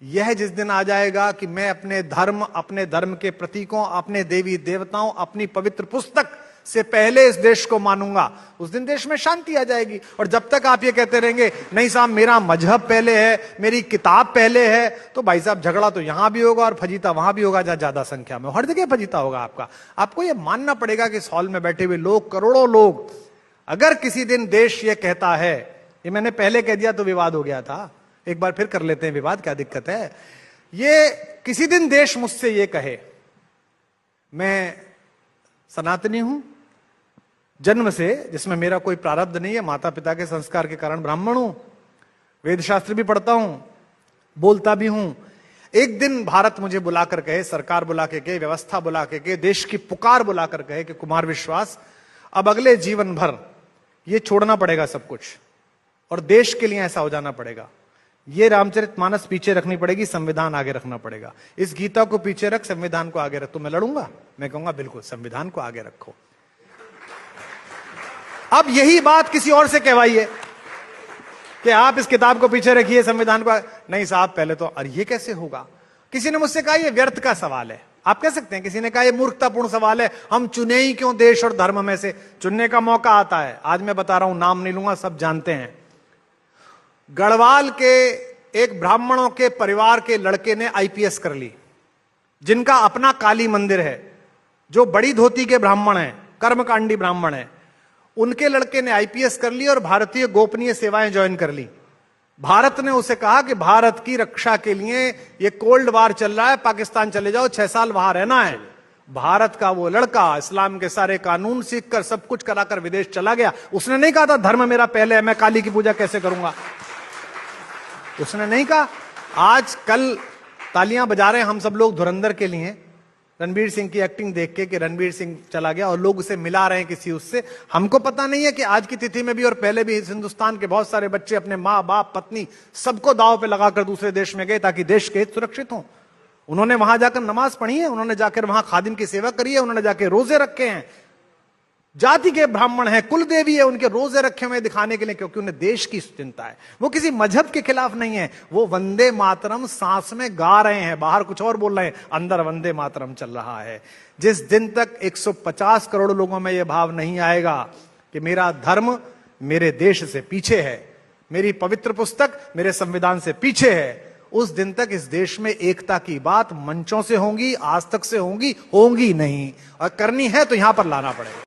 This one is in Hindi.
यह जिस दिन आ जाएगा कि मैं अपने धर्म के प्रतीकों, अपने देवी देवताओं, अपनी पवित्र पुस्तक से पहले इस देश को मानूंगा, उस दिन देश में शांति आ जाएगी। और जब तक आप ये कहते रहेंगे नहीं साहब मेरा मजहब पहले है, मेरी किताब पहले है, तो भाई साहब झगड़ा तो यहां भी होगा और फजीता वहां भी होगा, जहां ज्यादा संख्या में, हर जगह फजीता होगा आपका। आपको ये मानना पड़ेगा कि इस हॉल में बैठे हुए लोग, करोड़ों लोग, अगर किसी दिन देश ये कहता है, ये मैंने पहले कह दिया तो विवाद हो गया था, एक बार फिर कर लेते हैं विवाद, क्या दिक्कत है। ये किसी दिन देश मुझसे ये कहे मैं सनातनी हूं जन्म से, जिसमें मेरा कोई प्रारब्ध नहीं है, माता पिता के संस्कार के कारण ब्राह्मण हूं, वेद शास्त्र भी पढ़ता हूं, बोलता भी हूं, एक दिन भारत मुझे बुलाकर कहे, सरकार बुला के कहे, व्यवस्था बुला के कहे, देश की पुकार बुलाकर कहे कि कुमार विश्वास अब अगले जीवन भर ये छोड़ना पड़ेगा सब कुछ और देश के लिए ऐसा हो जाना पड़ेगा, ये रामचरितमानस पीछे रखनी पड़ेगी, संविधान आगे रखना पड़ेगा, इस गीता को पीछे रख, संविधान को आगे रख, तो मैं लड़ूंगा, मैं कहूंगा बिल्कुल संविधान को आगे रखो। अब यही बात किसी और से कहवाइए कि आप इस किताब को पीछे रखिए, संविधान को नहीं साहब पहले तो, और ये कैसे होगा। किसी ने मुझसे कहा ये व्यर्थ का सवाल है, आप कह सकते हैं, किसी ने कहा ये मूर्खतापूर्ण सवाल है, हम चुने ही क्यों देश और धर्म में से, चुनने का मौका आता है। आज मैं बता रहा हूं, नाम नहीं लूंगा, सब जानते हैं, गढ़वाल के एक ब्राह्मणों के परिवार के लड़के ने आईपीएस कर ली, जिनका अपना काली मंदिर है, जो बड़ी धोती के ब्राह्मण हैं, कर्मकांडी ब्राह्मण हैं, उनके लड़के ने आईपीएस कर ली और भारतीय गोपनीय सेवाएं ज्वाइन कर ली। भारत ने उसे कहा कि भारत की रक्षा के लिए ये कोल्ड वार चल रहा है, पाकिस्तान चले जाओ, 6 साल वहां रहना है। भारत का वो लड़का इस्लाम के सारे कानून सीखकर सब कुछ कराकर विदेश चला गया। उसने नहीं कहा था धर्म मेरा पहले है, मैं काली की पूजा कैसे करूंगा, उसने नहीं कहा। आज कल तालियां बजा रहे हैं हम सब लोग धुरंधर के लिए, रणबीर सिंह की एक्टिंग देख के कि रणबीर सिंह चला गया और लोग उसे मिला रहे हैं किसी उससे। हमको पता नहीं है कि आज की तिथि में भी और पहले भी हिंदुस्तान के बहुत सारे बच्चे अपने माँ बाप पत्नी सबको दांव पे लगाकर दूसरे देश में गए ताकि देश के हित सुरक्षित हों। उन्होंने वहां जाकर नमाज पढ़ी है, उन्होंने जाकर वहां खादिम की सेवा करी है, उन्होंने जाकर रोजे रखे हैं, जाति के ब्राह्मण हैं, कुल देवी है, उनके रोजे रखे हुए दिखाने के लिए, क्योंकि उन्हें देश की चिंता है। वो किसी मजहब के खिलाफ नहीं है, वो वंदे मातरम सांस में गा रहे हैं, बाहर कुछ और बोल रहे हैं, अंदर वंदे मातरम चल रहा है। जिस दिन तक 150 करोड़ लोगों में यह भाव नहीं आएगा कि मेरा धर्म मेरे देश से पीछे है, मेरी पवित्र पुस्तक मेरे संविधान से पीछे है, उस दिन तक इस देश में एकता की बात मंचों से होंगी, आज तक से होंगी नहीं, और करनी है तो यहां पर लाना पड़ेगा।